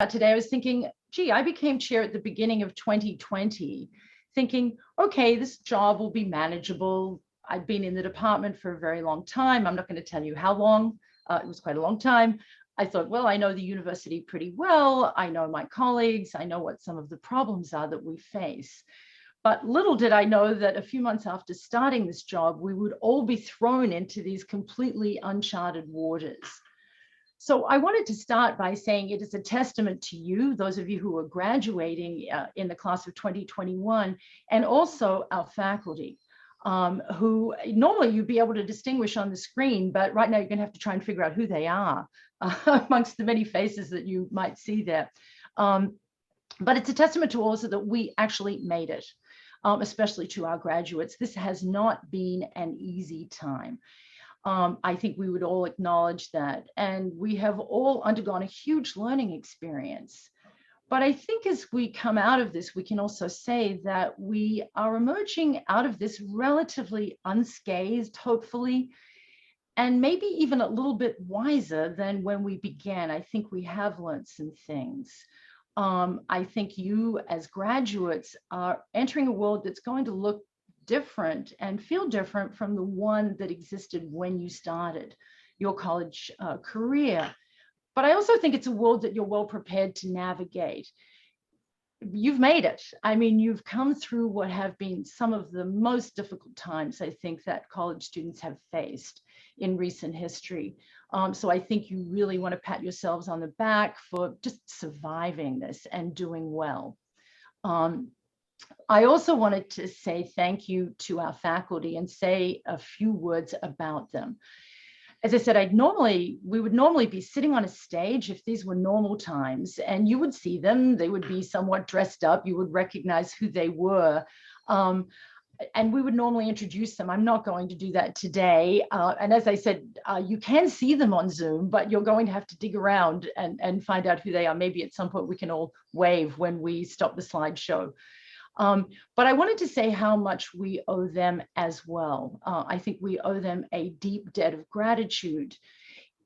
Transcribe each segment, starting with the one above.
today, I was thinking, gee, I became chair at the beginning of 2020, thinking, okay, this job will be manageable. I've been in the department for a very long time. I'm not going to tell you how long. It was quite a long time. I thought, well, I know the university pretty well. I know my colleagues. I know what some of the problems are that we face. But little did I know that a few months after starting this job, we would all be thrown into these completely uncharted waters. So I wanted to start by saying it is a testament to you, those of you who are graduating in the class of 2021, and also our faculty, who normally you'd be able to distinguish on the screen, but right now you're going to have to try and figure out who they are amongst the many faces that you might see there. But it's a testament to also that we actually made it, especially to our graduates. This has not been an easy time. I think we would all acknowledge that. And we have all undergone a huge learning experience. But I think as we come out of this, we can also say that we are emerging out of this relatively unscathed, hopefully, and maybe even a little bit wiser than when we began. I think we have learned some things. I think you as graduates are entering a world that's going to look different and feel different from the one that existed when you started your college career. But I also think it's a world that you're well prepared to navigate. You've made it. I mean, you've come through what have been some of the most difficult times, I think, that college students have faced in recent history. So I think you really want to pat yourselves on the back for just surviving this and doing well. I also wanted to say thank you to our faculty and say a few words about them. As I said, we would normally be sitting on a stage if these were normal times, and you would see them. They would be somewhat dressed up. You would recognize who they were. And we would normally introduce them. I'm not going to do that today. And as I said, you can see them on Zoom, but you're going to have to dig around and find out who they are. Maybe at some point we can all wave when we stop the slideshow. But I wanted to say how much we owe them as well. I think we owe them a deep debt of gratitude.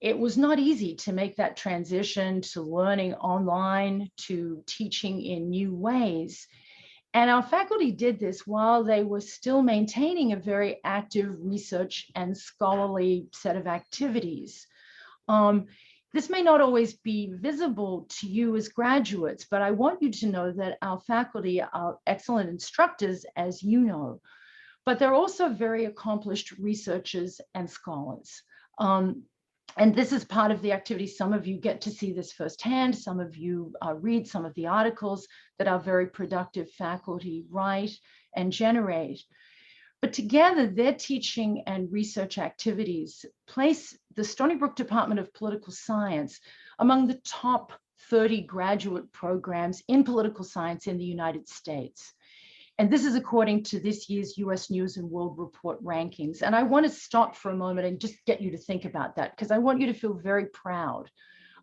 It was not easy to make that transition to learning online, to teaching in new ways. And our faculty did this while they were still maintaining a very active research and scholarly set of activities. This may not always be visible to you as graduates, but I want you to know that our faculty are excellent instructors, as you know, but they're also very accomplished researchers and scholars. And this is part of the activity. Some of you get to see this firsthand. Some of you read some of the articles that our very productive faculty write and generate. But together, their teaching and research activities place the Stony Brook Department of Political Science among the top 30 graduate programs in political science in the United States. And this is according to this year's US News and World Report rankings. And I want to stop for a moment and just get you to think about that, because I want you to feel very proud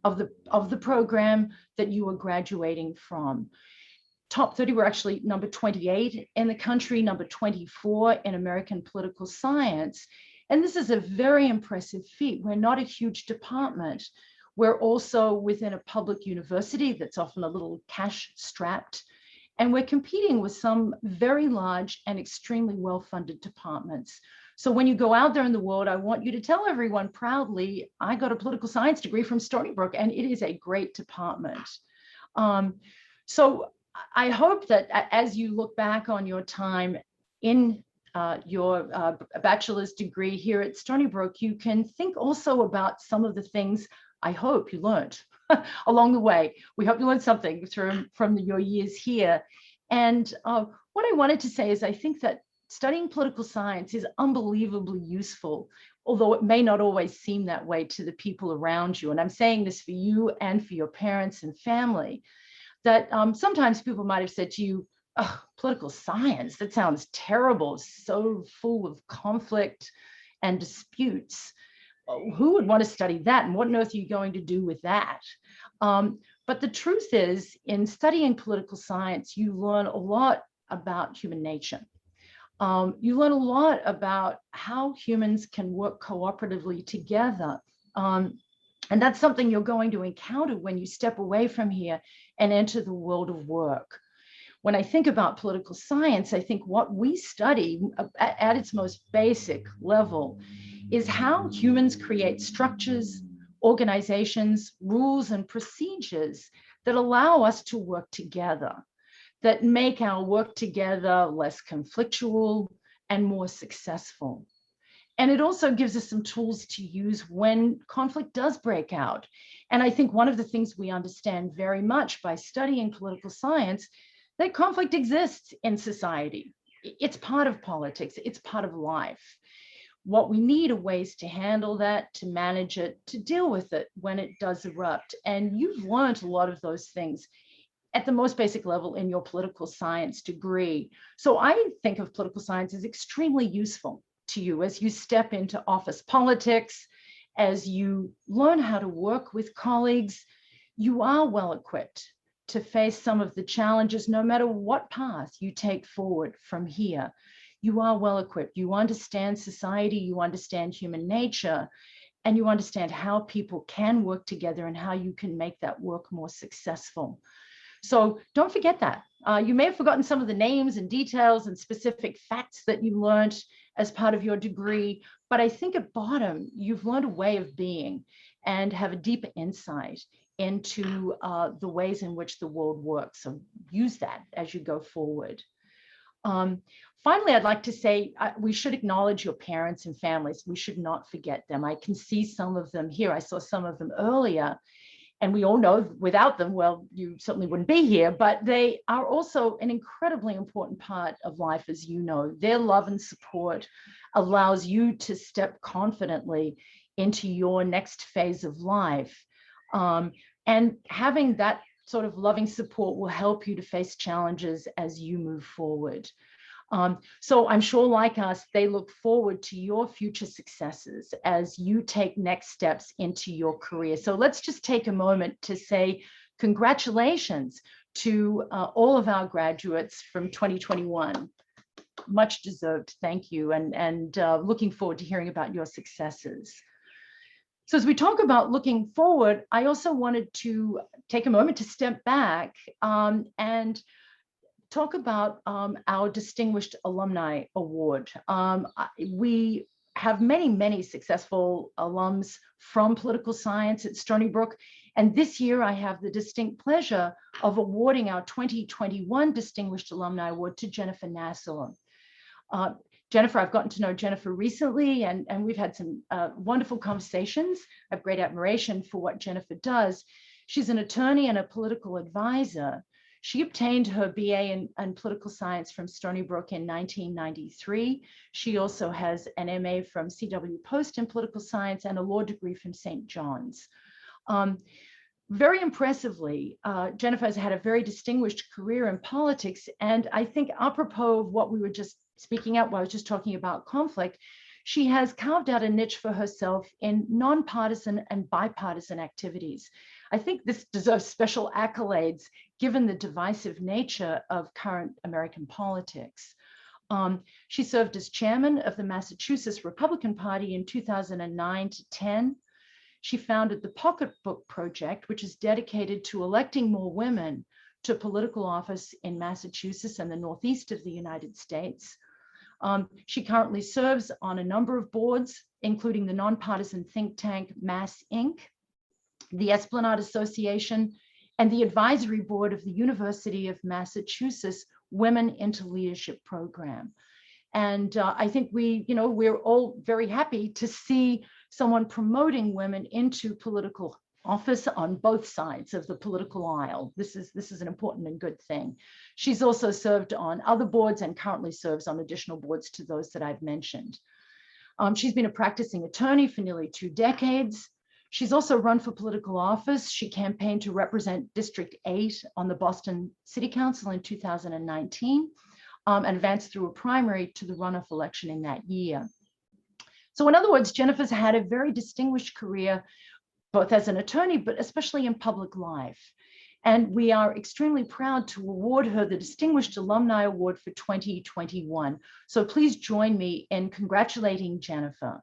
of the program that you are graduating from. Top 30 were actually number 28 in the country, number 24 in American political science. And this is a very impressive feat. We're not a huge department. We're also within a public university that's often a little cash strapped. And we're competing with some very large and extremely well-funded departments. So when you go out there in the world, I want you to tell everyone proudly, I got a political science degree from Stony Brook, and it is a great department. So I hope that as you look back on your time in your bachelor's degree here at Stony Brook, you can think also about some of the things I hope you learned along the way. We hope you learned something from your years here. And what I wanted to say is I think that studying political science is unbelievably useful, although it may not always seem that way to the people around you. And I'm saying this for you and for your parents and family, that sometimes people might have said to you, oh, political science, that sounds terrible, so full of conflict and disputes. Who would want to study that? And what on earth are you going to do with that? But the truth is, in studying political science, you learn a lot about human nature. You learn a lot about how humans can work cooperatively together. And that's something you're going to encounter when you step away from here and enter the world of work. When I think about political science, I think what we study at its most basic level is how humans create structures, organizations, rules, and procedures that allow us to work together, that make our work together less conflictual and more successful. And it also gives us some tools to use when conflict does break out. And I think one of the things we understand very much by studying political science, that conflict exists in society. It's part of politics, it's part of life. What we need are ways to handle that, to manage it, to deal with it when it does erupt. And you've learned a lot of those things at the most basic level in your political science degree. So I think of political science as extremely useful to you as you step into office politics, as you learn how to work with colleagues. You are well equipped to face some of the challenges, no matter what path you take forward from here. You are well equipped. You understand society, you understand human nature, and you understand how people can work together and how you can make that work more successful. So don't forget that. You may have forgotten some of the names and details and specific facts that you learned as part of your degree, but I think at bottom, you've learned a way of being and have a deeper insight into the ways in which the world works. So use that as you go forward. Finally, I'd like to say we should acknowledge your parents and families. We should not forget them. I can see some of them here. I saw some of them earlier. And we all know without them, well, you certainly wouldn't be here, but they are also an incredibly important part of life, as you know. Their love and support allows you to step confidently into your next phase of life. And having that sort of loving support will help you to face challenges as you move forward. So I'm sure, like us, they look forward to your future successes as you take next steps into your career. So let's just take a moment to say congratulations to all of our graduates from 2021. Much deserved, thank you, and looking forward to hearing about your successes. So as we talk about looking forward, I also wanted to take a moment to step back and talk about our Distinguished Alumni Award. We have many, many successful alums from political science at Stony Brook. And this year I have the distinct pleasure of awarding our 2021 Distinguished Alumni Award to Jennifer Nassau. Jennifer, I've gotten to know Jennifer recently, and we've had some wonderful conversations. I have great admiration for what Jennifer does. She's an attorney and a political advisor. She obtained her BA in political science from Stony Brook in 1993. She also has an MA from CW Post in political science and a law degree from St. John's. Very impressively, Jennifer has had a very distinguished career in politics. And I think apropos of what we were just speaking out while I was just talking about conflict, she has carved out a niche for herself in nonpartisan and bipartisan activities. I think this deserves special accolades given the divisive nature of current American politics. She served as chairman of the Massachusetts Republican Party in 2009 to 10. She founded the Pocketbook Project, which is dedicated to electing more women to political office in Massachusetts and the Northeast of the United States. She currently serves on a number of boards, including the nonpartisan think tank Mass Inc., the Esplanade Association, and the advisory board of the University of Massachusetts Women into Leadership Program. And I think we're all very happy to see someone promoting women into political office on both sides of the political aisle. This is an important and good thing. She's also served on other boards and currently serves on additional boards to those that I've mentioned. She's been a practicing attorney for nearly 2 decades. She's also run for political office. She campaigned to represent District 8 on the Boston City Council in 2019 and advanced through a primary to the runoff election in that year. So in other words, Jennifer's had a very distinguished career, both as an attorney, but especially in public life. And we are extremely proud to award her the Distinguished Alumni Award for 2021. So please join me in congratulating Jennifer.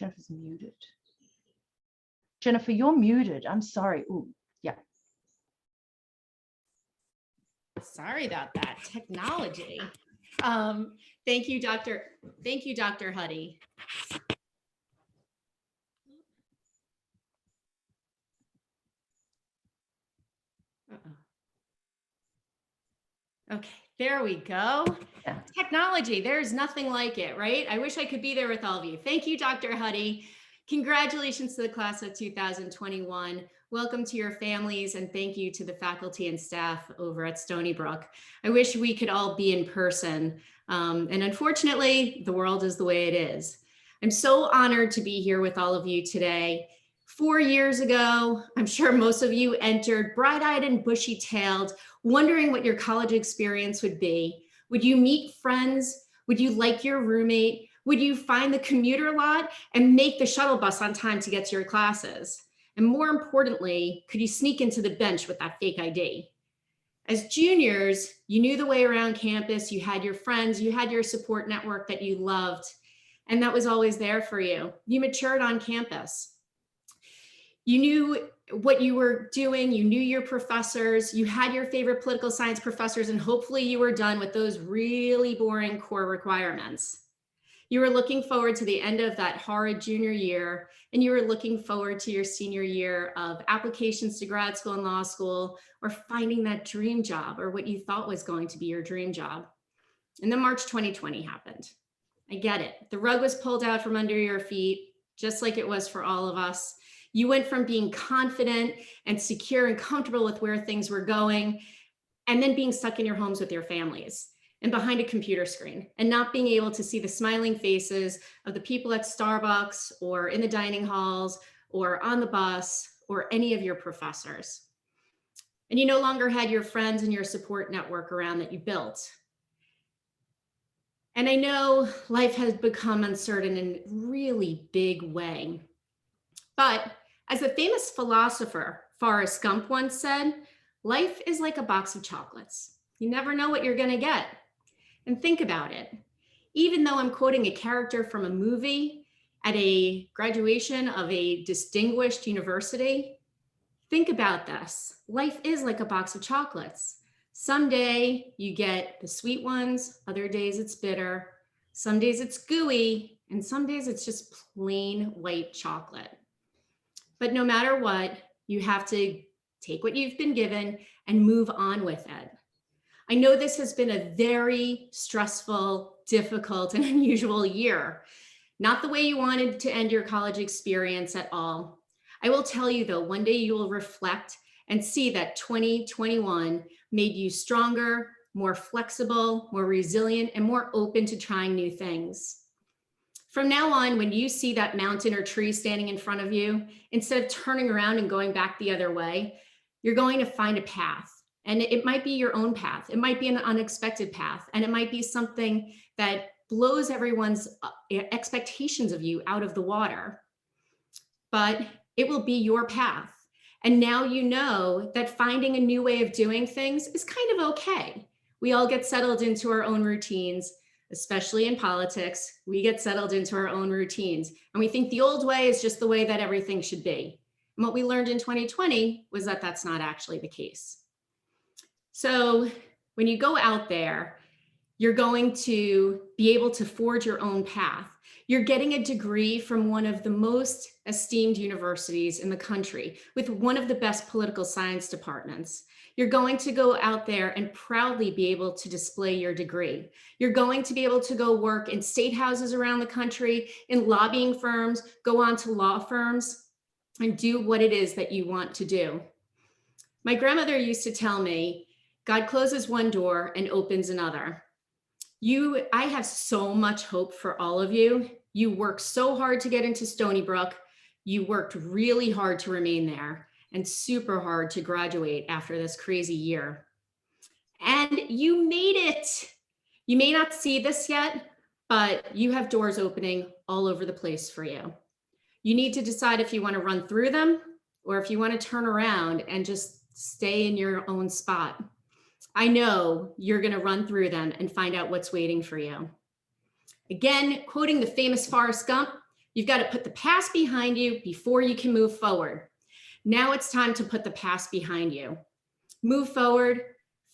Jennifer's muted. Jennifer, you're muted. I'm sorry. Ooh, yeah. Sorry about that technology. Thank you, Dr. Huddy. Okay, there we go. Yeah. Technology, there's nothing like it, right? I wish I could be there with all of you. Thank you, Dr. Huddy. Congratulations to the class of 2021. Welcome to your families, and thank you to the faculty and staff over at Stony Brook. I wish we could all be in person, and unfortunately, the world is the way it is. I'm so honored to be here with all of you today. 4 years ago, I'm sure most of you entered bright-eyed and bushy-tailed, wondering what your college experience would be. Would you meet friends? Would you like your roommate? Would you find the commuter lot and make the shuttle bus on time to get to your classes? And more importantly, could you sneak into the bench with that fake ID? As juniors, you knew the way around campus, you had your friends, you had your support network that you loved, and that was always there for you. You matured on campus. You knew what you were doing, you knew your professors, you had your favorite political science professors, and hopefully you were done with those really boring core requirements. You were looking forward to the end of that horrid junior year, and you were looking forward to your senior year of applications to grad school and law school, or finding that dream job, or what you thought was going to be your dream job. And then March 2020 happened. I get it. The rug was pulled out from under your feet, just like it was for all of us. You went from being confident and secure and comfortable with where things were going, and then being stuck in your homes with your families and behind a computer screen, and not being able to see the smiling faces of the people at Starbucks or in the dining halls or on the bus or any of your professors. And you no longer had your friends and your support network around that you built. And I know life has become uncertain in a really big way. But as the famous philosopher Forrest Gump once said, life is like a box of chocolates. You never know what you're going to get. And think about it. Even though I'm quoting a character from a movie at a graduation of a distinguished university, think about this. Life is like a box of chocolates. Someday you get the sweet ones, other days it's bitter, some days it's gooey, and some days it's just plain white chocolate. But no matter what, you have to take what you've been given and move on with it. I know this has been a very stressful, difficult, and unusual year. Not the way you wanted to end your college experience at all. I will tell you though, one day you will reflect and see that 2021 made you stronger, more flexible, more resilient, and more open to trying new things. From now on, when you see that mountain or tree standing in front of you, instead of turning around and going back the other way, you're going to find a path. And it might be your own path. It might be an unexpected path. And it might be something that blows everyone's expectations of you out of the water. But it will be your path. And now you know that finding a new way of doing things is kind of okay. We all get settled into our own routines, especially in politics. We get settled into our own routines. And we think the old way is just the way that everything should be. And what we learned in 2020 was that that's not actually the case. So when you go out there, you're going to be able to forge your own path. You're getting a degree from one of the most esteemed universities in the country with one of the best political science departments. You're going to go out there and proudly be able to display your degree. You're going to be able to go work in state houses around the country, in lobbying firms, go on to law firms, and do what it is that you want to do. My grandmother used to tell me, God closes one door and opens another. I have so much hope for all of you. You worked so hard to get into Stony Brook. You worked really hard to remain there and super hard to graduate after this crazy year. And you made it. You may not see this yet, but you have doors opening all over the place for you. You need to decide if you want to run through them or if you want to turn around and just stay in your own spot. I know you're going to run through them and find out what's waiting for you. Again, quoting the famous Forrest Gump, You've got to put the past behind you before you can move forward. Now it's time to put the past behind you. Move forward,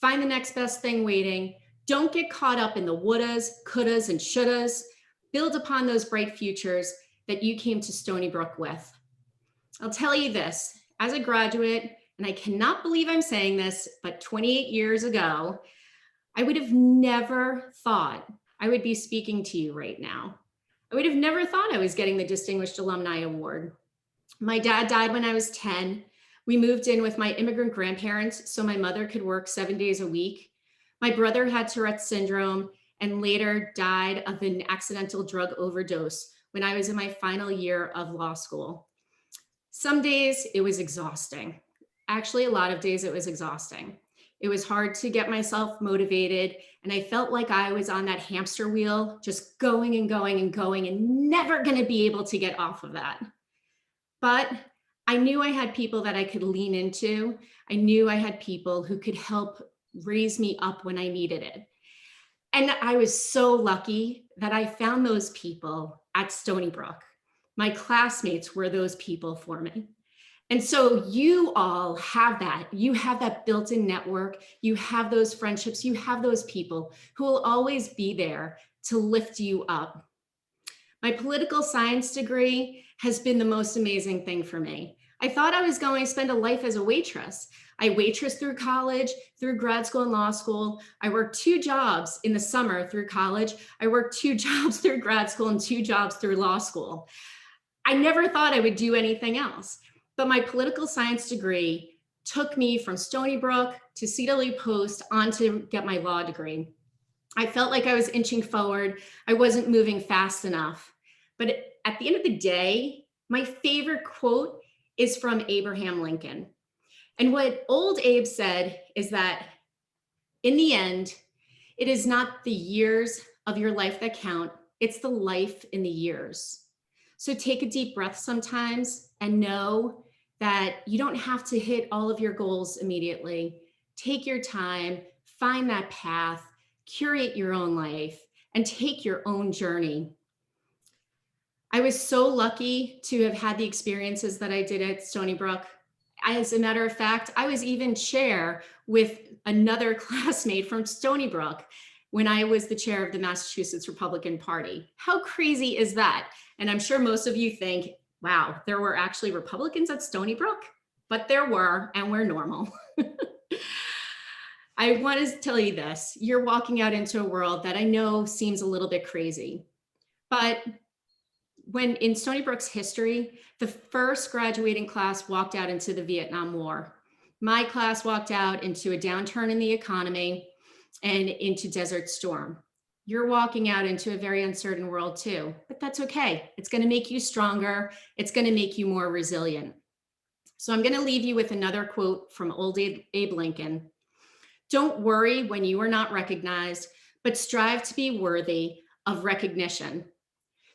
find the next best thing waiting. Don't get caught up in the wouldas, couldas, and shouldas. Build upon those bright futures that you came to Stony Brook with. I'll tell you this, as a graduate, and I cannot believe I'm saying this, but 28 years ago, I would have never thought I would be speaking to you right now. I would have never thought I was getting the Distinguished Alumni Award. My dad died when I was 10. We moved in with my immigrant grandparents so my mother could work 7 days a week. My brother had Tourette's syndrome and later died of an accidental drug overdose when I was in my final year of law school. Some days it was exhausting. Actually, a lot of days it was exhausting. It was hard to get myself motivated, and I felt like I was on that hamster wheel, just going and going and going and never going to be able to get off of that. But I knew I had people that I could lean into. I knew I had people who could help raise me up when I needed it. And I was so lucky that I found those people at Stony Brook. My classmates were those people for me. And so you all have that. You have that built-in network. You have those friendships. You have those people who will always be there to lift you up. My political science degree has been the most amazing thing for me. I thought I was going to spend a life as a waitress. I waitressed through college, through grad school and law school. I worked 2 jobs in the summer through college. I worked 2 jobs through grad school and 2 jobs through law school. I never thought I would do anything else. But my political science degree took me from Stony Brook to CW Post on to get my law degree. I felt like I was inching forward. I wasn't moving fast enough. But at the end of the day, my favorite quote is from Abraham Lincoln. And what old Abe said is that in the end, it is not the years of your life that count, it's the life in the years. So take a deep breath sometimes and know that you don't have to hit all of your goals immediately. Take your time, find that path, curate your own life, and take your own journey. I was so lucky to have had the experiences that I did at Stony Brook. As a matter of fact, I was even chair with another classmate from Stony Brook when I was the chair of the Massachusetts Republican Party. How crazy is that? And I'm sure most of you think, wow, there were actually Republicans at Stony Brook, but there were, and we're normal. I want to tell you this, you're walking out into a world that I know seems a little bit crazy, but when in Stony Brook's history, the first graduating class walked out into the Vietnam War. My class walked out into a downturn in the economy and into Desert Storm. You're walking out into a very uncertain world too, but that's okay. It's going to make you stronger. It's going to make you more resilient. So I'm going to leave you with another quote from old Abe Lincoln. Don't worry when you are not recognized, but strive to be worthy of recognition.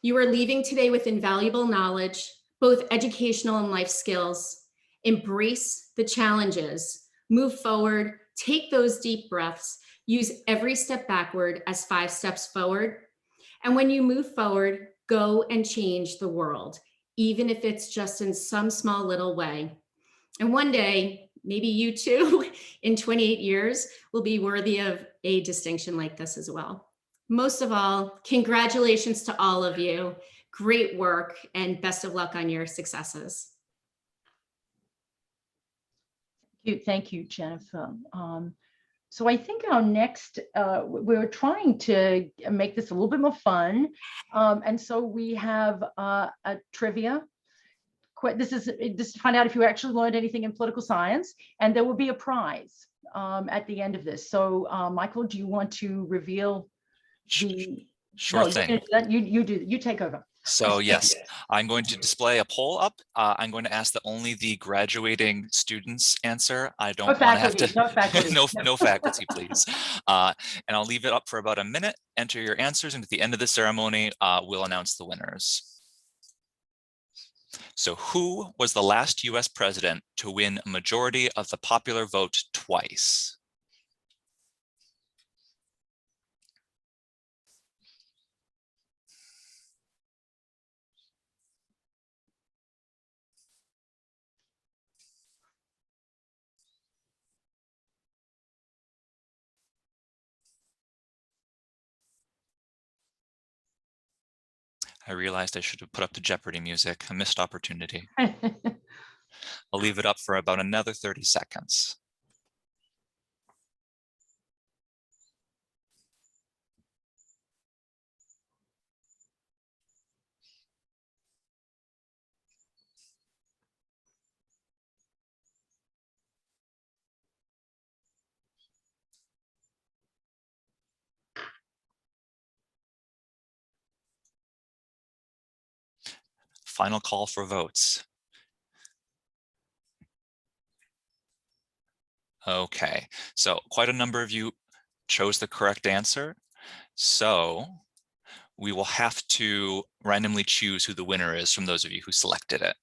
You are leaving today with invaluable knowledge, both educational and life skills. Embrace the challenges, move forward, take those deep breaths, use every step backward as 5 steps forward. And when you move forward, go and change the world, even if it's just in some small little way. And one day, maybe you too, in 28 years, will be worthy of a distinction like this as well. Most of all, congratulations to all of you. Great work and best of luck on your successes. Thank you, Jennifer. So I think our next, we're trying to make this a little bit more fun. And so we have a trivia. This is to find out if you actually learned anything in political science, and there will be a prize at the end of this. So Michael, do you want to reveal the— Sure thing. You take over. So yes, I'm going to display a poll up. I'm going to ask that only the graduating students answer. I don't want to have to, no faculty. no faculty, please. And I'll leave it up for about a minute. Enter your answers, and at the end of the ceremony, we'll announce the winners. So who was the last US president to win a majority of the popular vote twice? I realized I should have put up the Jeopardy music, a missed opportunity. I'll leave it up for about another 30 seconds. Final call for votes. Okay, so quite a number of you chose the correct answer. So we will have to randomly choose who the winner is from those of you who selected it,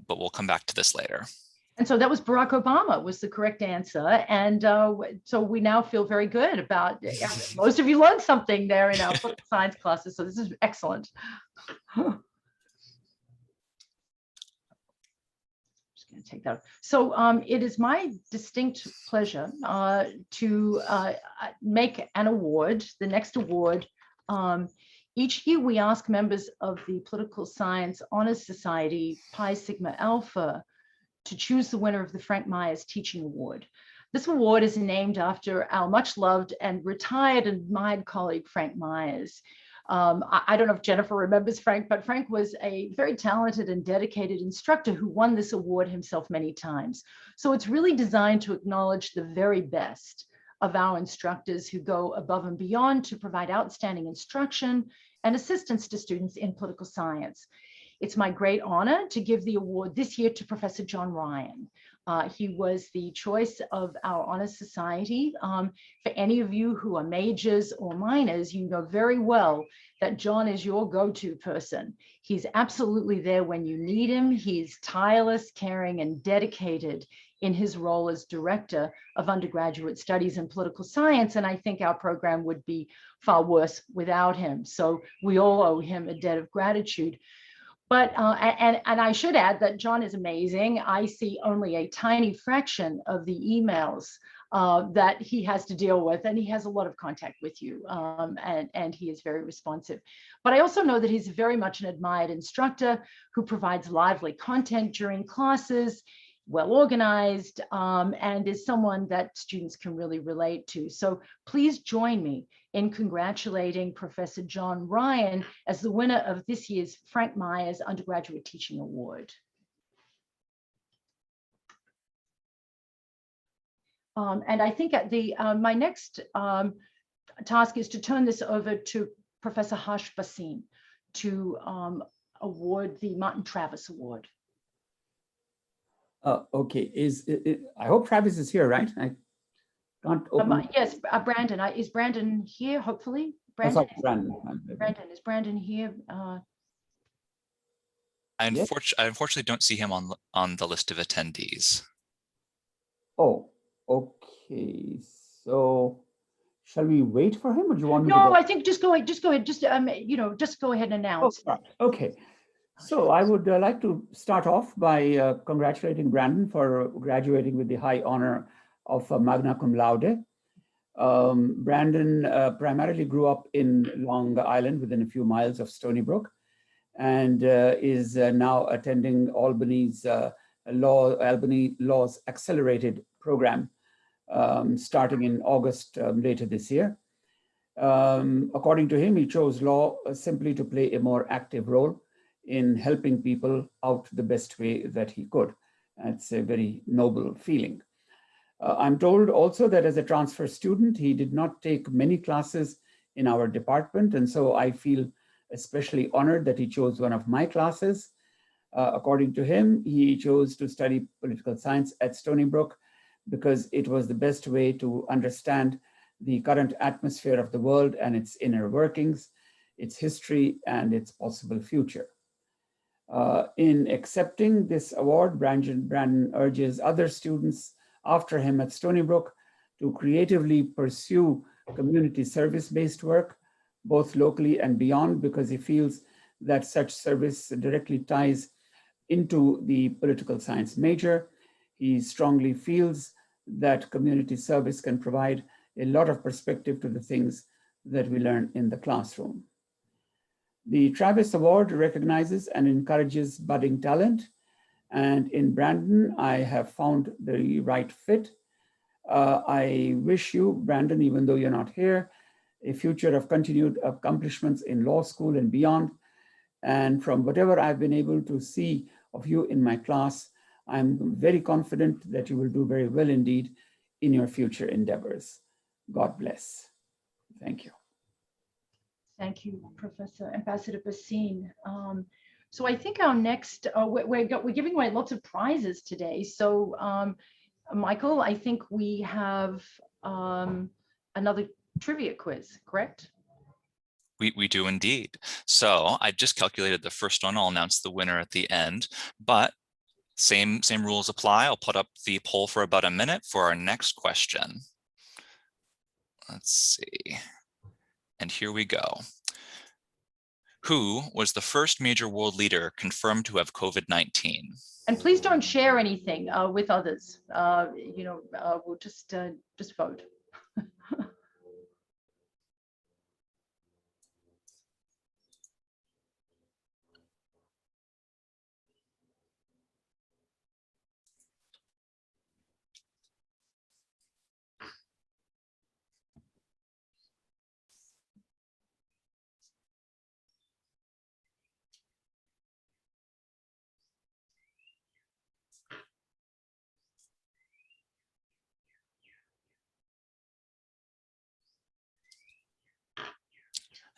but we'll come back to this later. And so that was Barack Obama was the correct answer. And so we now feel very good about, most of you learned something there in our political science classes. So this is excellent. Just going to take that. So it is my distinct pleasure to make an award, the next award. Each year we ask members of the Political Science Honors Society, Pi Sigma Alpha, to choose the winner of the Frank Myers Teaching Award. This award is named after our much loved and retired and admired colleague, Frank Myers. I don't know if Jennifer remembers Frank, but Frank was a very talented and dedicated instructor who won this award himself many times. So it's really designed to acknowledge the very best of our instructors who go above and beyond to provide outstanding instruction and assistance to students in political science. It's my great honor to give the award this year to Professor John Ryan. He was the choice of our Honor Society. For any of you who are majors or minors, you know very well that John is your go-to person. He's absolutely there when you need him. He's tireless, caring, and dedicated in his role as Director of Undergraduate Studies in Political Science. And I think our program would be far worse without him. So we all owe him a debt of gratitude. But, and I should add that John is amazing. I see only a tiny fraction of the emails that he has to deal with, and he has a lot of contact with you, and he is very responsive. But I also know that he's very much an admired instructor who provides lively content during classes, well organized, and is someone that students can really relate to. So please join me in congratulating Professor John Ryan as the winner of this year's Frank Myers Undergraduate Teaching Award. And I think at the my next task is to turn this over to Professor Harsh Basim to award the Martin Travis Award. Okay, I hope Travis is here, right? I can't open. Yes, Brandon. Is Brandon here? Hopefully, Brandon. Oh, sorry, Brandon, is Brandon here? I unfortunately don't see him on the list of attendees. Oh, okay. So, shall we wait for him, or do you want me to No, go? I think just go ahead. Just go ahead. Just just go ahead and announce. Oh, right. Okay. So I would like to start off by congratulating Brandon for graduating with the high honor of magna cum laude. Brandon primarily grew up in Long Island within a few miles of Stony Brook, and is now attending Albany's Albany Law's accelerated program starting in August later this year. According to him, he chose law simply to play a more active role in helping people out the best way that he could. It's a very noble feeling. I'm told also that as a transfer student, he did not take many classes in our department. And so I feel especially honored that he chose one of my classes. According to him, he chose to study political science at Stony Brook because it was the best way to understand the current atmosphere of the world and its inner workings, its history, and its possible future. In accepting this award, Brandon urges other students after him at Stony Brook to creatively pursue community service-based work, both locally and beyond, because he feels that such service directly ties into the political science major. He strongly feels that community service can provide a lot of perspective to the things that we learn in the classroom. The Travis Award recognizes and encourages budding talent. And in Brandon, I have found the right fit. I wish you, Brandon, even though you're not here, a future of continued accomplishments in law school and beyond. And from whatever I've been able to see of you in my class, I'm very confident that you will do very well indeed in your future endeavors. God bless. Thank you. Thank you, Professor Ambassador Basine. So I think our next, we're giving away lots of prizes today. So Michael, I think we have another trivia quiz, correct? We do indeed. So I just calculated the first one. I'll announce the winner at the end, but same rules apply. I'll put up the poll for about a minute for our next question. Let's see. And here we go. Who was the first major world leader confirmed to have COVID-19? And please don't share anything with others. We'll just vote.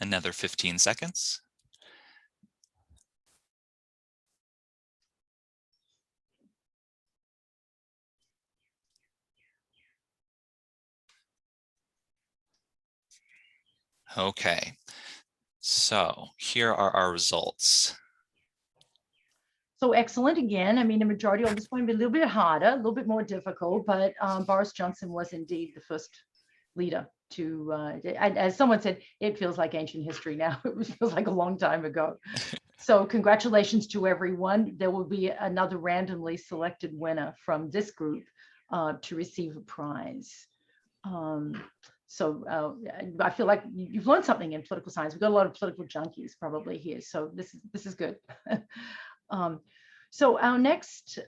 Another 15 seconds. Okay, so here are our results. So excellent again. I mean, the majority of this going to be a little bit harder, a little bit more difficult, but Boris Johnson was indeed the first leader to, as someone said, it feels like ancient history now. It feels like a long time ago. So congratulations to everyone. There will be another randomly selected winner from this group to receive a prize. So I feel like you've learned something in political science. We've got a lot of political junkies probably here. So this is good. So our next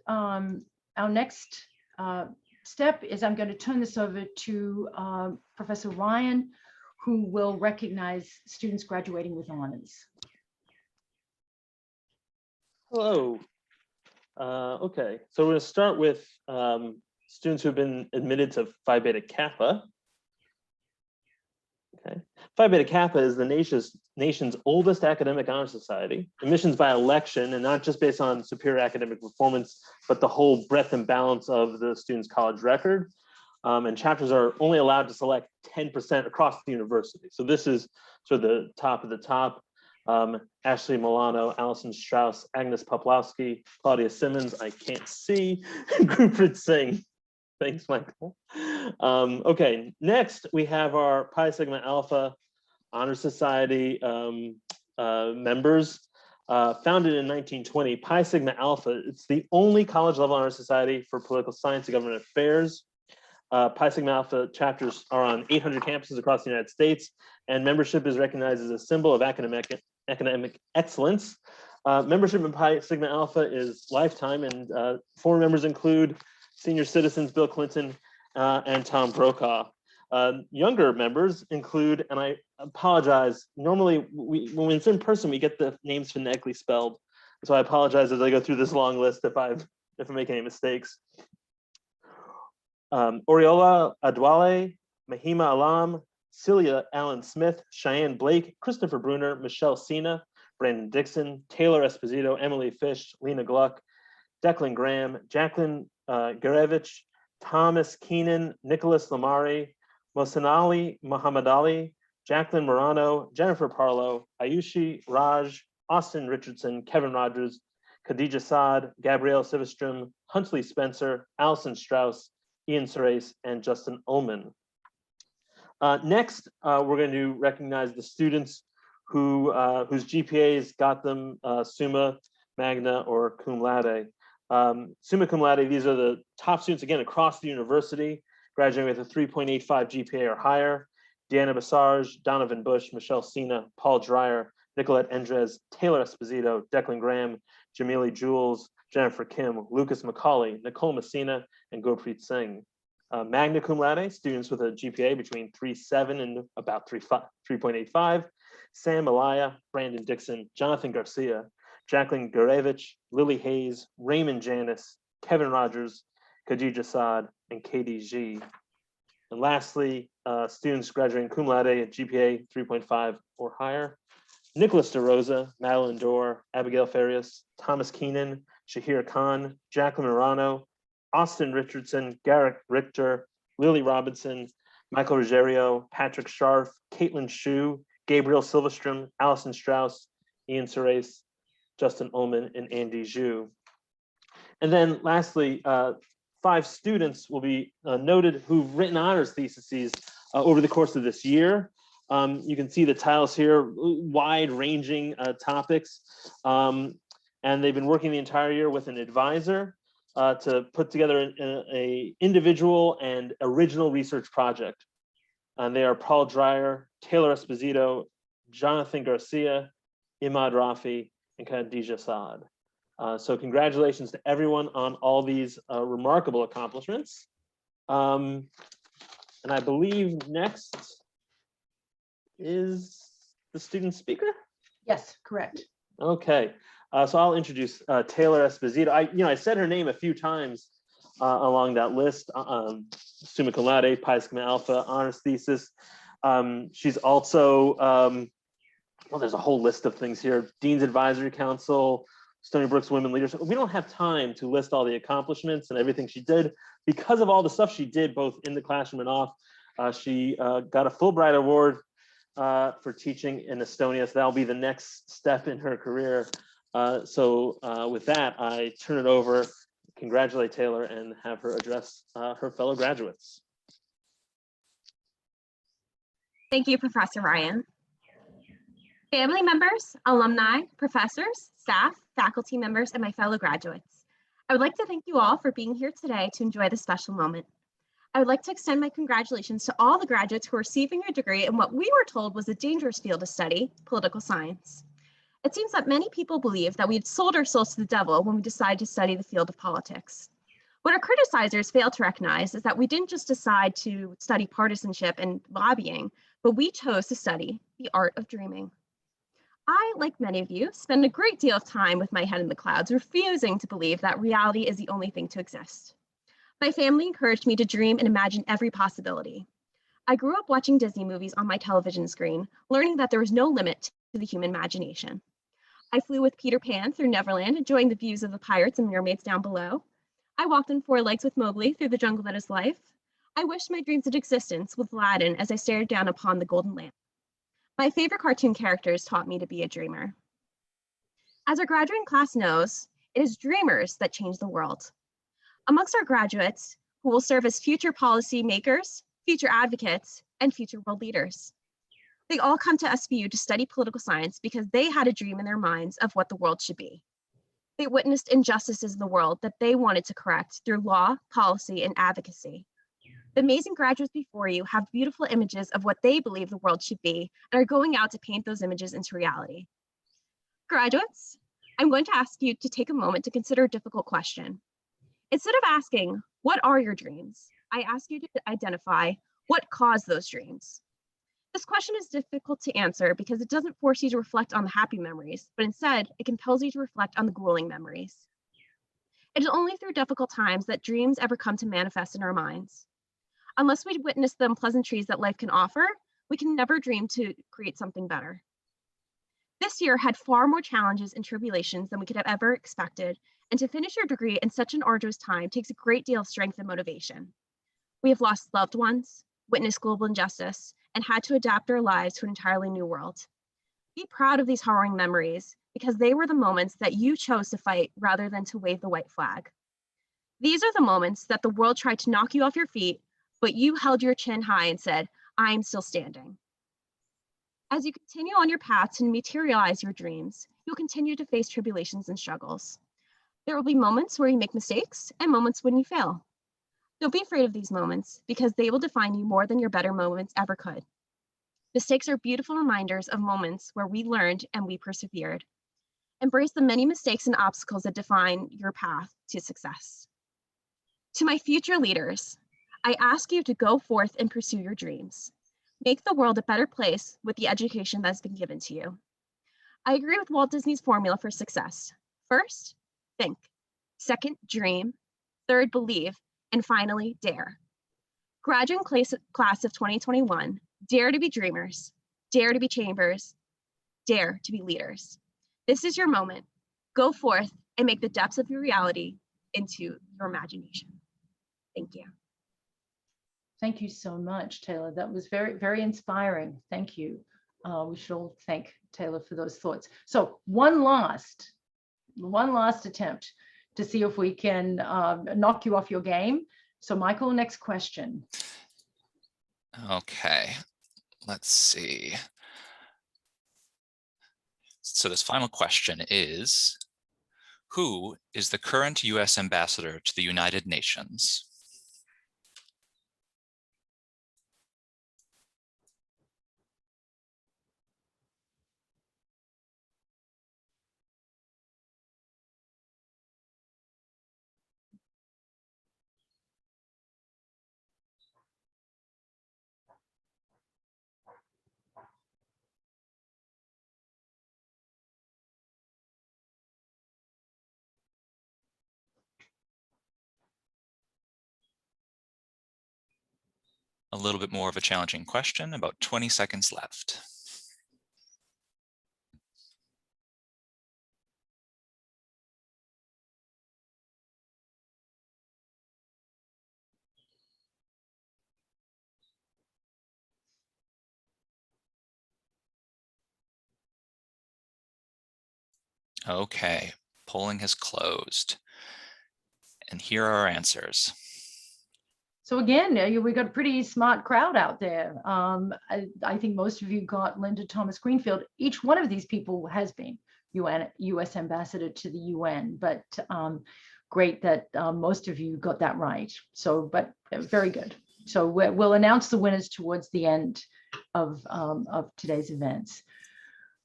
step is I'm going to turn this over to Professor Ryan, who will recognize students graduating with honors. Hello. Okay, so we're going to start with students who have been admitted to Phi Beta Kappa. Okay. Phi Beta Kappa is the nation's oldest academic honor society. Admissions by election, and not just based on superior academic performance, but the whole breadth and balance of the student's college record. And chapters are only allowed to select 10% across the university. So this is sort of the top of the top. Ashley Milano, Allison Strauss, Agnes Poplowski, Claudia Simmons, I can't see, Gurpreet Singh. Thanks, Michael. Okay, next we have our Pi Sigma Alpha Honor Society members. Founded in 1920, Pi Sigma Alpha, it's the only college level honor society for political science and government affairs. Pi Sigma Alpha chapters are on 800 campuses across the United States, and membership is recognized as a symbol of academic excellence. Membership in Pi Sigma Alpha is lifetime, and former members include senior citizens Bill Clinton and Tom Brokaw. Younger members include, and I apologize, normally when it's in person, we get the names phonetically spelled. So I apologize as I go through this long list if I make any mistakes. Oriola Adwale, Mahima Alam, Celia Allen Smith, Cheyenne Blake, Christopher Bruner, Michelle Sina, Brandon Dixon, Taylor Esposito, Emily Fish, Lena Gluck, Declan Graham, Jacqueline Garevich, Thomas Keenan, Nicholas Lamari, Mosanali Muhammad Ali, Jacqueline Morano, Jennifer Parlow, Ayushi Raj, Austin Richardson, Kevin Rogers, Khadija Saad, Gabrielle Sivistrom, Huntley Spencer, Allison Strauss, Ian Surace, and Justin Ullman. Next, we're going to recognize the students whose GPAs got them summa, magna, or cum laude. Summa cum laude, these are the top students, again, across the university, graduating with a 3.85 GPA or higher. Deanna Basarge, Donovan Bush, Michelle Sina, Paul Dreyer, Nicolette Endres, Taylor Esposito, Declan Graham, Jamili Jules, Jennifer Kim, Lucas McCauley, Nicole Messina, and Gurpreet Singh. Magna cum laude, students with a GPA between 3.7 and about 3.85. Sam Malaya, Brandon Dixon, Jonathan Garcia, Jacqueline Gurevich, Lily Hayes, Raymond Janis, Kevin Rogers, Khadija Saad, and Katie G. And lastly, students graduating cum laude at GPA 3.5 or higher. Nicholas DeRosa, Madeline Dorr, Abigail Farias, Thomas Keenan, Shahir Khan, Jacqueline Morano, Austin Richardson, Garrick Richter, Lily Robinson, Michael Ruggiero, Patrick Scharf, Caitlin Shu, Gabriel Silverstrom, Allison Strauss, Ian Serace, Justin Ullman, and Andy Zhu. And then lastly, 5 students will be noted who've written honors theses over the course of this year. You can see the titles here, wide-ranging topics. And they've been working the entire year with an advisor to put together an individual and original research project. And they are Paul Dreyer, Taylor Esposito, Jonathan Garcia, Imad Rafi, and Khadija Saad. So congratulations to everyone on all these remarkable accomplishments. And I believe next is the student speaker? Yes, correct. Okay, so I'll introduce Taylor Esposito. I said her name a few times along that list. Summa cum laude, Pi Sigma Alpha, honors thesis. She's also, well, there's a whole list of things here. Dean's Advisory Council, Stony Brook's Women Leaders. We don't have time to list all the accomplishments and everything she did. Because of all the stuff she did, both in the classroom and off, she got a Fulbright Award for teaching in Estonia. So that'll be the next step in her career. So with that, I turn it over, congratulate Taylor, and have her address her fellow graduates. Thank you, Professor Ryan. Family members, alumni, professors, staff, faculty members, and my fellow graduates, I would like to thank you all for being here today to enjoy this special moment. I would like to extend my congratulations to all the graduates who are receiving your degree in what we were told was a dangerous field to study, political science. It seems that many people believe that we had sold our souls to the devil when we decided to study the field of politics. What our criticizers fail to recognize is that we didn't just decide to study partisanship and lobbying, but we chose to study the art of dreaming. I, like many of you, spend a great deal of time with my head in the clouds, refusing to believe that reality is the only thing to exist. My family encouraged me to dream and imagine every possibility. I grew up watching Disney movies on my television screen, learning that there was no limit to the human imagination. I flew with Peter Pan through Neverland, enjoying the views of the pirates and mermaids down below. I walked on 4 legs with Mowgli through the jungle that is life. I wished my dreams had existence with Aladdin as I stared down upon the golden lamp. My favorite cartoon characters taught me to be a dreamer. As our graduating class knows, it is dreamers that change the world. Amongst our graduates, who will serve as future policy makers, future advocates, and future world leaders. They all come to SBU to study political science because they had a dream in their minds of what the world should be. They witnessed injustices in the world that they wanted to correct through law, policy, and advocacy. The amazing graduates before you have beautiful images of what they believe the world should be and are going out to paint those images into reality. Graduates, I'm going to ask you to take a moment to consider a difficult question. Instead of asking, what are your dreams? I ask you to identify what caused those dreams. This question is difficult to answer because it doesn't force you to reflect on the happy memories, but instead it compels you to reflect on the grueling memories. It is only through difficult times that dreams ever come to manifest in our minds. Unless we witness the pleasantries that life can offer, we can never dream to create something better. This year had far more challenges and tribulations than we could have ever expected, and to finish your degree in such an arduous time takes a great deal of strength and motivation. We have lost loved ones, witnessed global injustice, and had to adapt our lives to an entirely new world. Be proud of these harrowing memories because they were the moments that you chose to fight rather than to wave the white flag. These are the moments that the world tried to knock you off your feet, but you held your chin high and said, I'm still standing. As you continue on your path to materialize your dreams, you'll continue to face tribulations and struggles. There will be moments where you make mistakes and moments when you fail. Don't be afraid of these moments because they will define you more than your better moments ever could. Mistakes are beautiful reminders of moments where we learned and we persevered. Embrace the many mistakes and obstacles that define your path to success. To my future leaders, I ask you to go forth and pursue your dreams. Make the world a better place with the education that's been given to you. I agree with Walt Disney's formula for success. First, think. Second, dream. Third, believe. And finally, dare. Graduate class of 2021, dare to be dreamers, dare to be chambers, dare to be leaders. This is your moment. Go forth and make the depths of your reality into your imagination. Thank you. Thank you so much, Taylor. That was very, very inspiring. Thank you. We should all thank Taylor for those thoughts. So one last attempt to see if we can knock you off your game. So Michael, next question. Okay, let's see. So this final question is, who is the current U.S. ambassador to the United Nations? A little bit more of a challenging question, about 20 seconds left. Okay, polling has closed. And here are our answers. So again, we got a pretty smart crowd out there. I think most of you got Linda Thomas Greenfield. Each one of these people has been U.S. ambassador to the UN, but great that most of you got that right. So, but very good. So we'll announce the winners towards the end of today's events.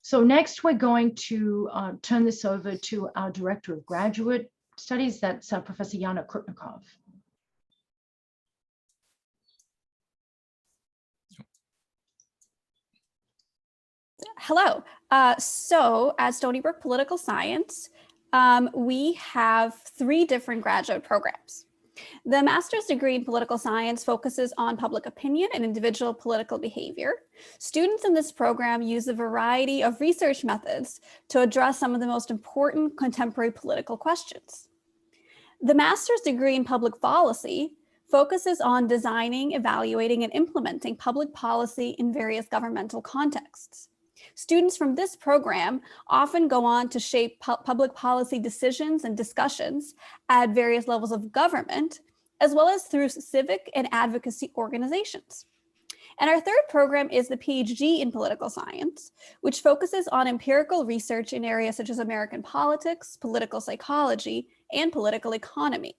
So next, we're going to turn this over to our Director of Graduate Studies, that's Professor Yana Krupnikov. Hello. So at Stony Brook Political Science, we have 3 different graduate programs. The master's degree in political science focuses on public opinion and individual political behavior. Students in this program use a variety of research methods to address some of the most important contemporary political questions. The master's degree in public policy focuses on designing, evaluating, and implementing public policy in various governmental contexts. Students from this program often go on to shape public policy decisions and discussions at various levels of government, as well as through civic and advocacy organizations. And our third program is the PhD in political science, which focuses on empirical research in areas such as American politics, political psychology, and political economy.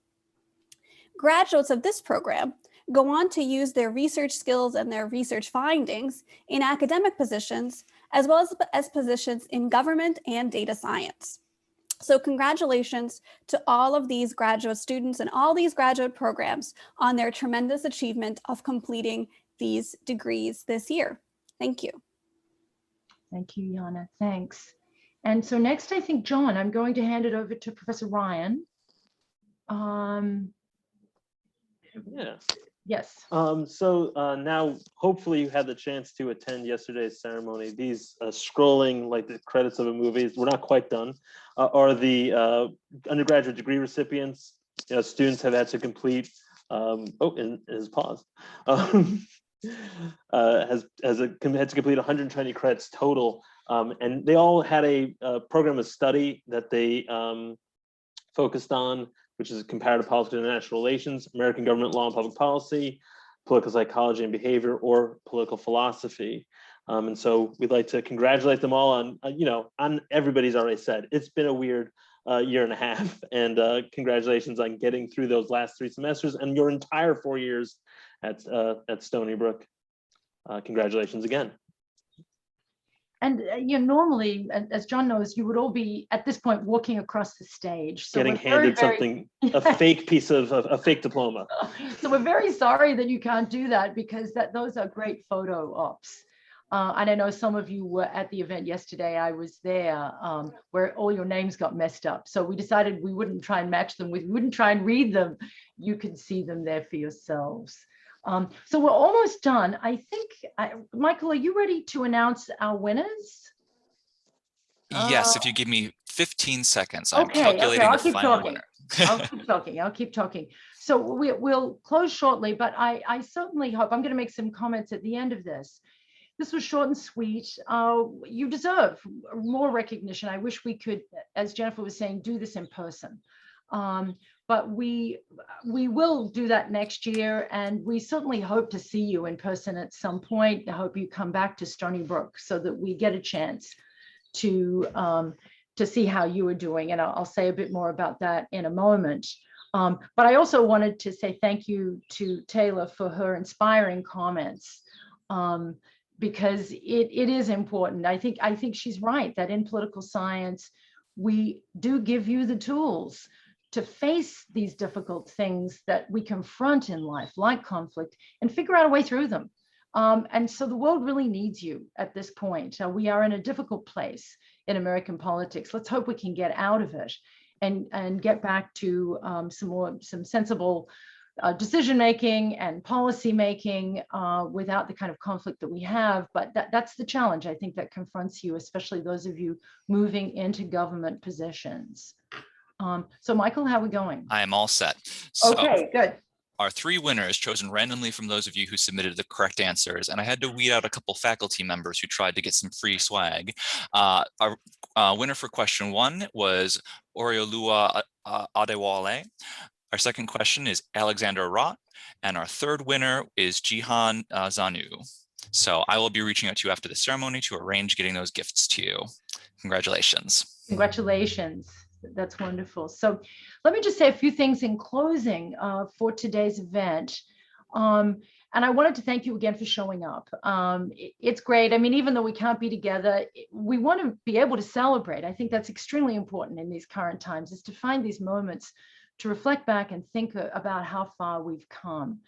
Graduates of this program go on to use their research skills and their research findings in academic positions, as well as positions in government and data science. So congratulations to all of these graduate students and all these graduate programs on their tremendous achievement of completing these degrees this year. Thank you. Thank you, Yana. Thanks. And so next, I think, John, I'm going to hand it over to Professor Ryan. Yeah. Yes. So now, hopefully you had the chance to attend yesterday's ceremony. These scrolling like the credits of a movie, we're not quite done, are the undergraduate degree recipients. You know, students have had to complete, and his pause, had to complete 120 credits total. And they all had a program of study that they focused on, which is comparative politics and international relations, American government law and public policy, political psychology and behavior, or political philosophy. And so we'd like to congratulate them all on, on everybody's already said, it's been a weird year and a half, and congratulations on getting through those last 3 semesters and your entire 4 years at Stony Brook. Congratulations again. And normally, as John knows, you would all be at this point walking across the stage. So Getting we're handed something, a fake piece of a fake diploma. So we're very sorry that you can't do that, because those are great photo ops. And I know some of you were at the event yesterday. I was there, where all your names got messed up. So we decided we wouldn't try and match them we wouldn't try and read them. You could see them there for yourselves. So we're almost done. I think, Michael, are you ready to announce our winners? Yes, if you give me 15 seconds, I'm Okay, calculating I'll the keep final talking. winner. I'll keep talking. So we'll close shortly, but I certainly hope, I'm going to make some comments at the end of this. This was short and sweet. You deserve more recognition. I wish we could, as Jennifer was saying, do this in person. But we will do that next year, and we certainly hope to see you in person at some point. I hope you come back to Stony Brook so that we get a chance to see how you are doing. And I'll say a bit more about that in a moment. But I also wanted to say thank you to Taylor for her inspiring comments, because it is important. I think she's right that in political science, we do give you the tools to face these difficult things that we confront in life, like conflict, and figure out a way through them. And so the world really needs you at this point. We are in a difficult place in American politics. Let's hope we can get out of it and get back to some sensible decision making and policy making without the kind of conflict that we have. But that's the challenge, I think, that confronts you, especially those of you moving into government positions. So Michael, how are we going? I am all set. So, okay, good. Our three winners, chosen randomly from those of you who submitted the correct answers, and I had to weed out a couple faculty members who tried to get some free swag. Our winner for question 1 was Oriolua Adewale. Our second question is Alexander Rott, and our third winner is Jihan Zanu. So I will be reaching out to you after the ceremony to arrange getting those gifts to you. Congratulations. Congratulations. That's wonderful. So let me just say a few things in closing for today's event. And I wanted to thank you again for showing up. It's great. I mean, even though we can't be together, we want to be able to celebrate. I think that's extremely important in these current times, is to find these moments to reflect back and think about how far we've come.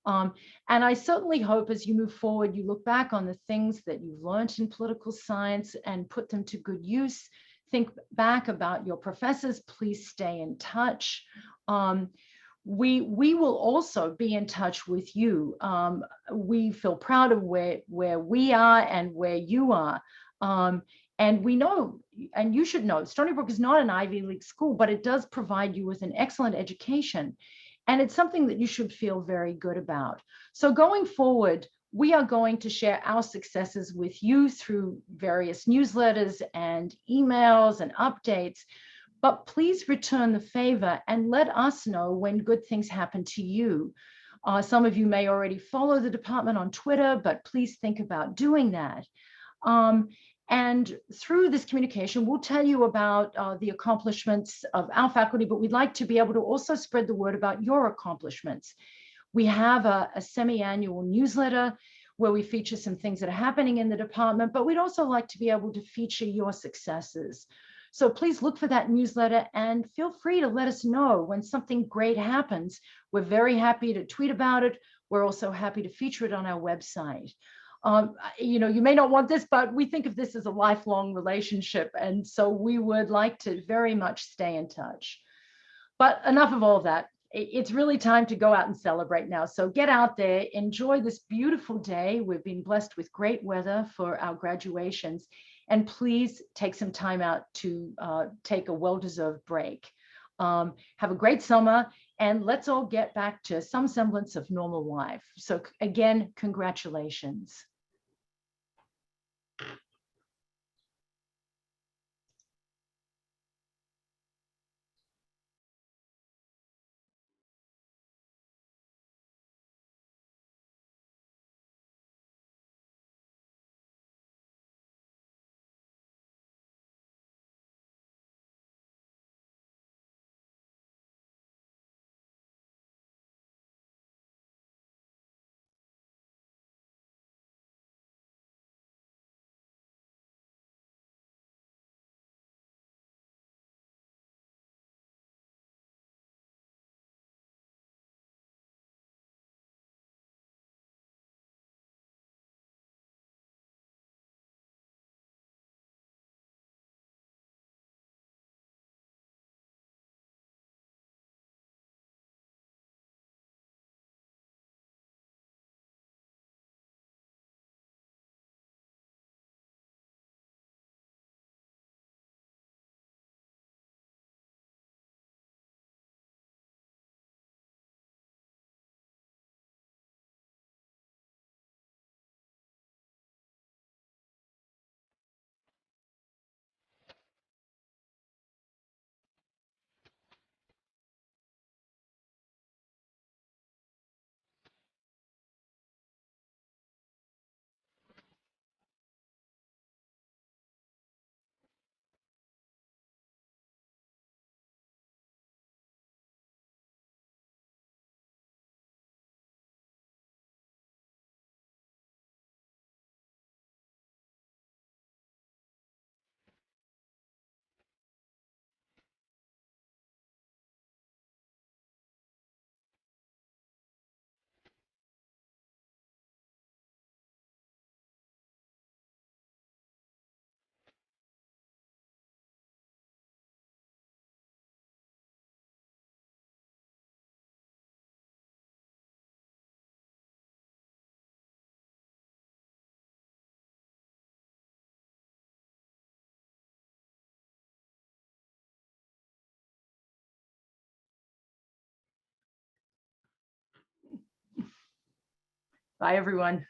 And I certainly hope as you move forward, you look back on the things that you've learned in political science and put them to good use. Think back about your professors. Please stay in touch. We will also be in touch with you. We feel proud of where we are and where you are. And we know, and you should know, Stony Brook is not an Ivy League school, but it does provide you with an excellent education. And it's something that you should feel very good about. So going forward, we are going to share our successes with you through various newsletters and emails and updates. But please return the favor and let us know when good things happen to you. Some of you may already follow the department on Twitter, but please think about doing that. And through this communication, we'll tell you about the accomplishments of our faculty, but we'd like to be able to also spread the word about your accomplishments. We have a semi-annual newsletter where we feature some things that are happening in the department, but we'd also like to be able to feature your successes. So please look for that newsletter and feel free to let us know when something great happens. We're very happy to tweet about it. We're also happy to feature it on our website. You may not want this, but we think of this as a lifelong relationship. And so we would like to very much stay in touch. But enough of all of that. It's really time to go out and celebrate now. So get out there, enjoy this beautiful day. We've been blessed with great weather for our graduations. And please take some time out to take a well-deserved break. Have a great summer, and let's all get back to some semblance of normal life. So again, congratulations. Bye, everyone.